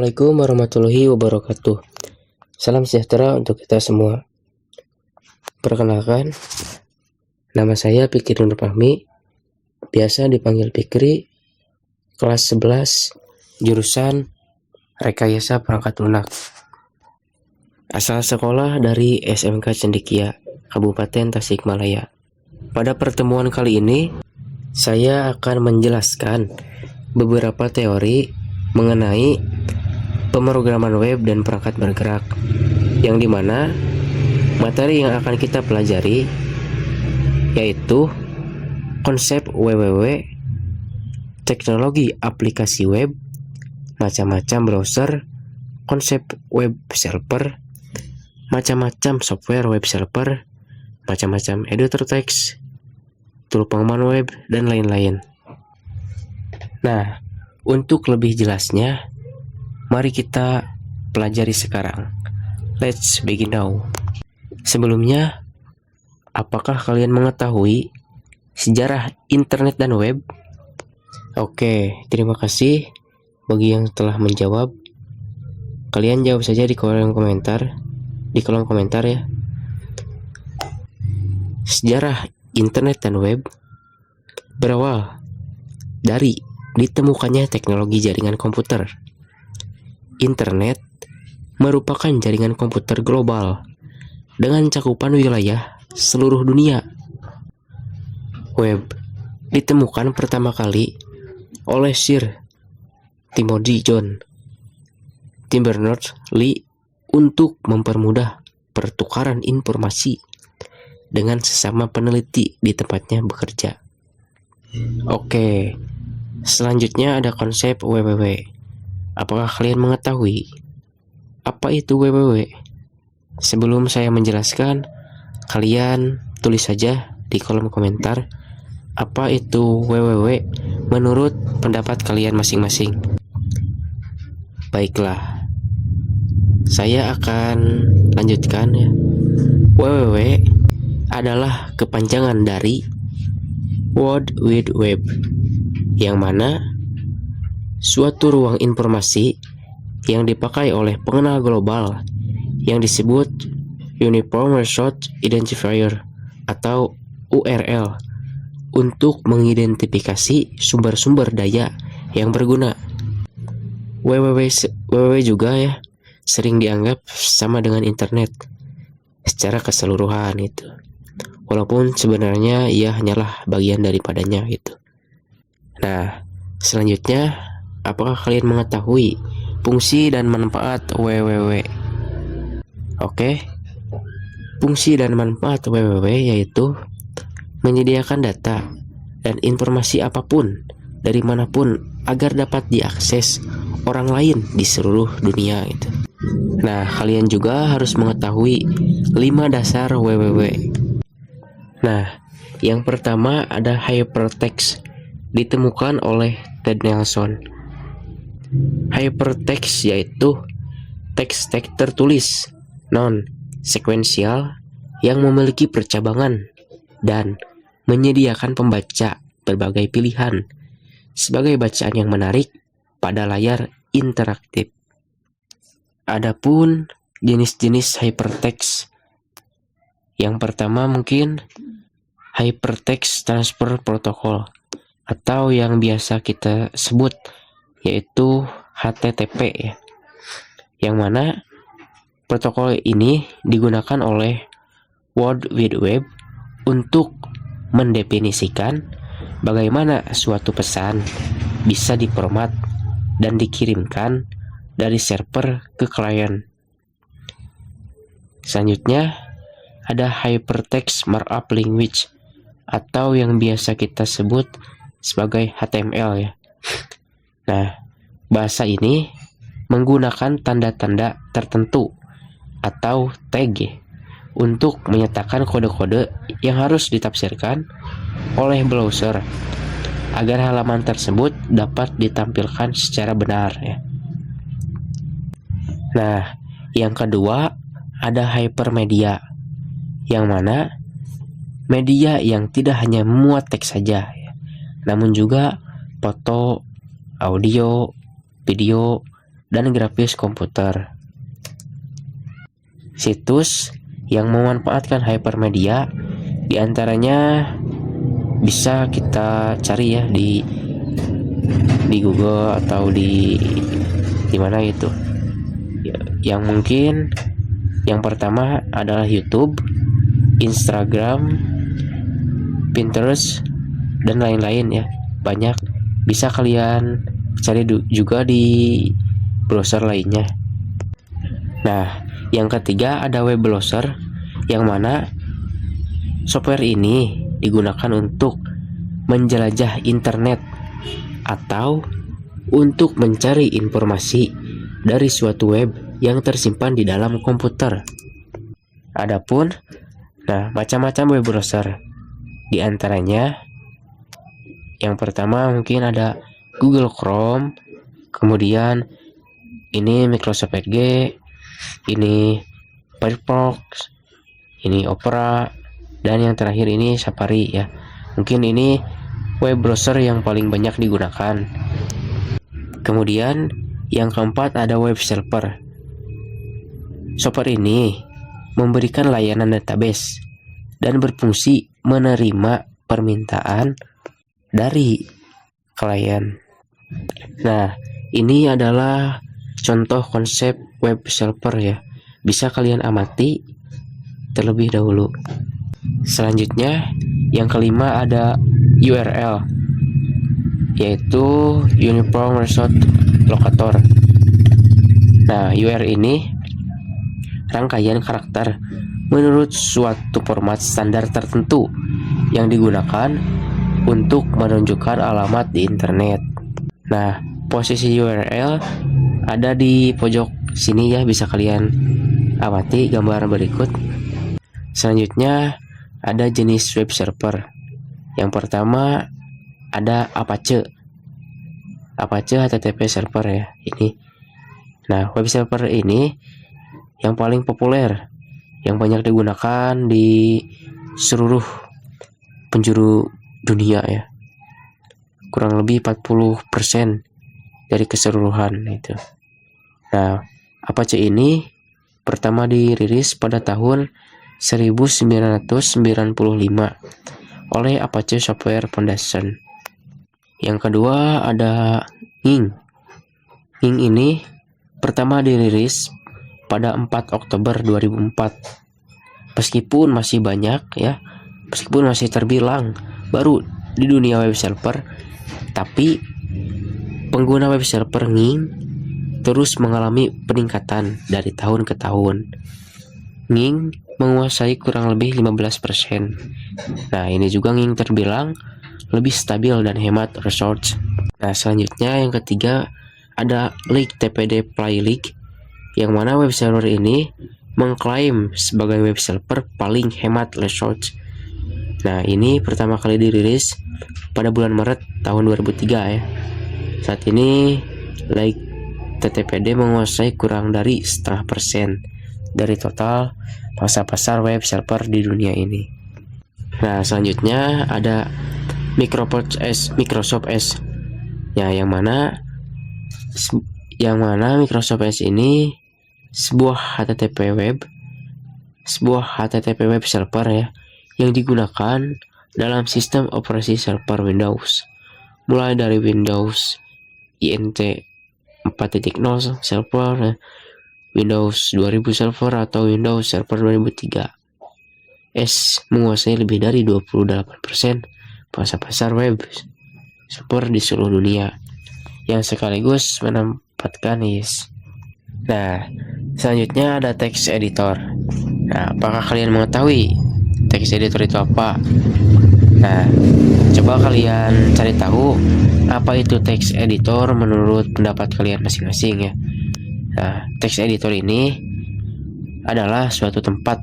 Assalamualaikum warahmatullahi wabarakatuh. Salam sejahtera untuk kita semua. Perkenalkan, nama saya Fikri Nur Fahmi, biasa dipanggil Fikri, kelas 11, jurusan Rekayasa Perangkat Lunak. Asal sekolah dari SMK Cendekia, Kabupaten Tasikmalaya. Pada pertemuan kali ini, saya akan menjelaskan beberapa teori mengenai pemrograman web dan perangkat bergerak, yang dimana materi yang akan kita pelajari yaitu konsep www, teknologi aplikasi web, macam-macam browser, konsep web server, macam-macam software web server, macam-macam editor teks, tool pengaman web, dan lain-lain. Nah, untuk lebih jelasnya, mari kita pelajari sekarang. Let's begin now. Sebelumnya, apakah kalian mengetahui sejarah internet dan web? Oke, terima kasih bagi yang telah menjawab. Kalian jawab saja di kolom komentar. Ya. Sejarah internet dan web berawal dari ditemukannya teknologi jaringan komputer. Internet merupakan jaringan komputer global dengan cakupan wilayah seluruh dunia. Web ditemukan pertama kali oleh Sir Timothy John Berners-Lee untuk mempermudah pertukaran informasi dengan sesama peneliti di tempatnya bekerja. Oke, selanjutnya ada konsep www. Apakah kalian mengetahui apa itu www? Sebelum saya menjelaskan, kalian tulis saja di kolom komentar apa itu www menurut pendapat kalian masing-masing. Baiklah, saya akan lanjutkan ya. www adalah kepanjangan dari World Wide Web, yang mana suatu ruang informasi yang dipakai oleh pengenal global yang disebut Uniform Resource Identifier atau URL untuk mengidentifikasi sumber-sumber daya yang berguna. www juga ya sering dianggap sama dengan internet secara keseluruhan itu. Walaupun sebenarnya ia hanyalah bagian daripadanya gitu. Nah, selanjutnya, apakah kalian mengetahui fungsi dan manfaat www? Oke, fungsi dan manfaat www yaitu menyediakan data dan informasi apapun dari manapun agar dapat diakses orang lain di seluruh dunia itu. Nah, kalian juga harus mengetahui 5 dasar www. Nah, yang pertama ada hypertext, ditemukan oleh Ted Nelson. Hypertext yaitu teks-teks tertulis non-sekuensial yang memiliki percabangan dan menyediakan pembaca berbagai pilihan sebagai bacaan yang menarik pada layar interaktif. Adapun jenis-jenis hypertext, yang pertama mungkin Hypertext Transfer Protocol atau yang biasa kita sebut yaitu HTTP ya. Yang mana protokol ini digunakan oleh World Wide Web untuk mendefinisikan bagaimana suatu pesan bisa diformat dan dikirimkan dari server ke klien. Selanjutnya ada Hypertext Markup Language atau yang biasa kita sebut sebagai HTML ya. Nah, bahasa ini menggunakan tanda-tanda tertentu atau tag ya, untuk menyatakan kode-kode yang harus ditafsirkan oleh browser agar halaman tersebut dapat ditampilkan secara benar ya. Nah, yang kedua ada hypermedia, yang mana media yang tidak hanya memuat teks saja ya, namun juga foto, audio, video, dan grafis komputer. Situs yang memanfaatkan hypermedia diantaranya bisa kita cari ya di Google atau di mana itu. Yang mungkin yang pertama adalah YouTube, Instagram, Pinterest, dan lain-lain ya. Banyak, bisa kalian cari juga di browser lainnya. Nah, yang ketiga ada web browser, yang mana software ini digunakan untuk menjelajah internet atau untuk mencari informasi dari suatu web yang tersimpan di dalam komputer. Adapun, macam-macam web browser. Di antaranya, yang pertama mungkin ada Google Chrome, kemudian ini Microsoft Edge, ini Firefox, ini Opera, dan yang terakhir ini Safari ya. Mungkin ini web browser yang paling banyak digunakan. Kemudian yang keempat ada web server. Software ini memberikan layanan database dan berfungsi menerima permintaan dari klien. Nah, ini adalah contoh konsep web server ya. Bisa kalian amati terlebih dahulu. Selanjutnya, yang kelima ada URL, yaitu Uniform Resource Locator. Nah, URL ini rangkaian karakter menurut suatu format standar tertentu yang digunakan untuk menunjukkan alamat di internet. Nah, posisi URL ada di pojok sini ya, bisa kalian amati gambar berikut. Selanjutnya ada jenis web server. Yang pertama ada Apache HTTP server ya ini. Nah, web server ini yang paling populer, yang banyak digunakan di seluruh penjuru dunia ya. Kurang lebih 40% dari keseluruhan itu. Nah, Apache ini pertama dirilis pada tahun 1995 oleh Apache Software Foundation. Yang kedua ada Ning. Ning ini pertama dirilis pada 4 Oktober 2004. Meskipun masih banyak ya, meskipun masih terbilang baru di dunia web server, tapi pengguna web server Ning terus mengalami peningkatan dari tahun ke tahun. Ning menguasai kurang lebih 15%. Nah, ini juga Ning terbilang lebih stabil dan hemat resource. Nah, selanjutnya yang ketiga ada Leak TPD Play Leak, yang mana web server ini mengklaim sebagai web server paling hemat resource. Nah, ini pertama kali dirilis pada bulan Maret tahun 2003 ya. Saat ini Leak TTPD menguasai kurang dari 0,5% dari total pangsa pasar web server di dunia ini. Nah, selanjutnya ada Microsoft Edge. Ya, yang mana Microsoft Edge ini sebuah HTTP web server ya, yang digunakan dalam sistem operasi server Windows, mulai dari Windows INT 4.0 server, Windows 2000 server, atau Windows Server 2003. Edge menguasai lebih dari 28% pangsa pasar web server di seluruh dunia, yang sekaligus menempatkan Edge. Nah, selanjutnya ada text editor. Nah, apakah kalian mengetahui text editor itu apa? Nah, coba kalian cari tahu apa itu text editor menurut pendapat kalian masing-masing ya. Nah, text editor ini adalah suatu tempat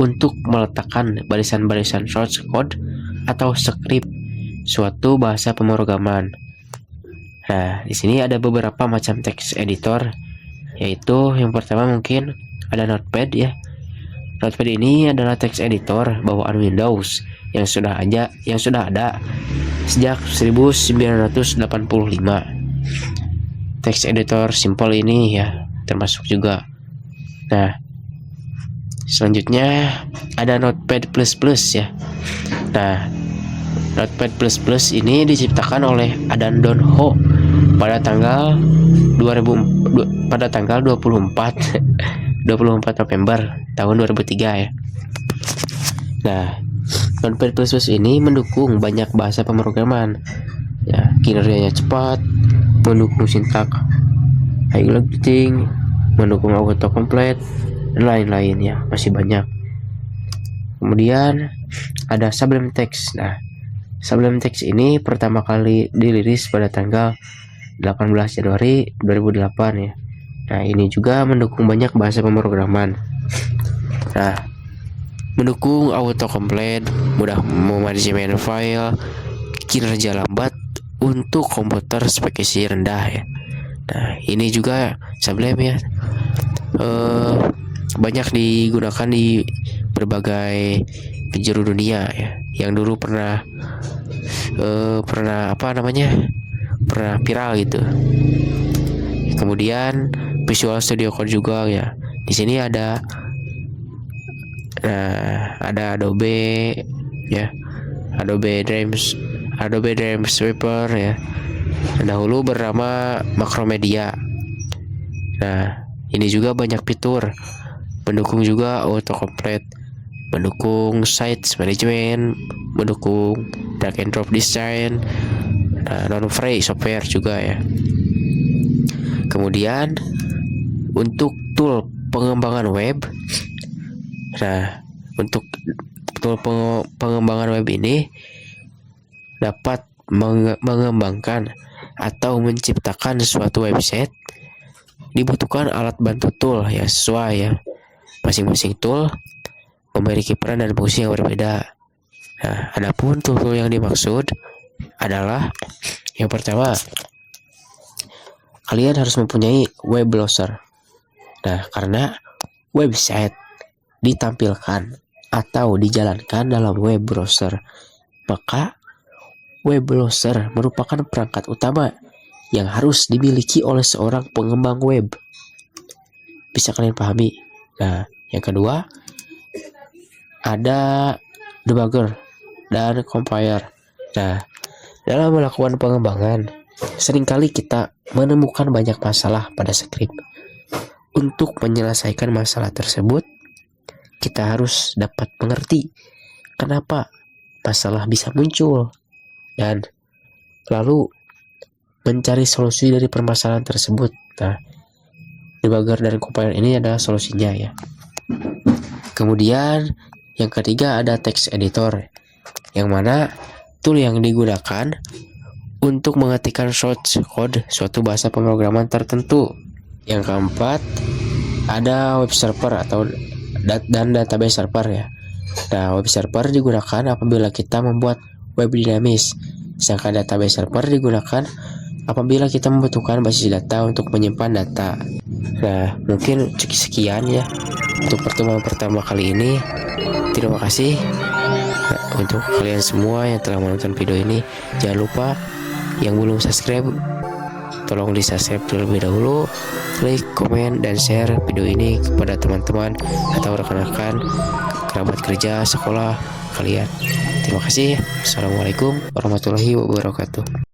untuk meletakkan barisan-barisan source code atau script suatu bahasa pemrograman. Nah, di sini ada beberapa macam text editor, yaitu yang pertama mungkin ada Notepad ya. Notepad ini adalah text editor bawaan Windows yang sudah ada sejak 1985. text editor simple ini ya termasuk juga. Nah, selanjutnya ada Notepad++ ya. Nah, Notepad++ ini diciptakan oleh Adam Don Ho pada tanggal 24 November tahun 2003 ya. Nah, Notepad++ ini mendukung banyak bahasa pemrograman ya, kinerjanya cepat, mendukung sintak highlighting, mendukung autocomplete dan lain-lain ya, masih banyak. Kemudian ada Sublime Text. Nah, Sublime Text ini pertama kali dirilis pada tanggal 18 Januari 2008 ya. Nah, ini juga mendukung banyak bahasa pemrograman. Nah, mendukung autocomplete, mudah memanajemen file, kinerja lambat untuk komputer spesifikasi rendah ya. Nah, ini juga Sublime ya. Banyak digunakan di berbagai penjuru dunia ya. Yang dulu pernah viral gitu. Kemudian Visual Studio Code juga ya. Di sini ada Adobe ya, Adobe Dreamweaver ya. Dahulu bernama Macromedia. Nah, ini juga banyak fitur, mendukung juga autocomplete, mendukung site management, mendukung drag and drop design, non-free software juga ya. Kemudian untuk tool pengembangan web, nah untuk tool pengembangan web ini dapat mengembangkan atau menciptakan suatu website, dibutuhkan alat bantu tool ya sesuai ya. Masing-masing tool memiliki peran dan fungsi yang berbeda. Nah, adapun tool yang dimaksud adalah yang pertama, kalian harus mempunyai web browser. Nah, karena website ditampilkan atau dijalankan dalam web browser, maka web browser merupakan perangkat utama yang harus dimiliki oleh seorang pengembang web. Bisa kalian pahami? Nah, yang kedua ada debugger dan compiler. Nah, dalam melakukan pengembangan, seringkali kita menemukan banyak masalah pada script. Untuk menyelesaikan masalah tersebut, kita harus dapat mengerti kenapa masalah bisa muncul dan lalu mencari solusi dari permasalahan tersebut. Nah, debugger dan compiler ini adalah solusinya ya. Kemudian yang ketiga ada text editor, yang mana tool yang digunakan untuk mengetikkan source code suatu bahasa pemrograman tertentu. Yang keempat ada web server dan database server ya. Nah, web server digunakan apabila kita membuat web dinamis, sedangkan database server digunakan apabila kita membutuhkan basis data untuk menyimpan data. Nah, mungkin sekian ya untuk pertemuan pertama kali ini. Terima kasih untuk kalian semua yang telah menonton video ini. Jangan lupa yang belum subscribe, tolong di subscribe terlebih dahulu, klik, komen, dan share video ini kepada teman-teman atau rekan-rekan kerabat kerja sekolah kalian. Terima kasih. Assalamualaikum warahmatullahi wabarakatuh.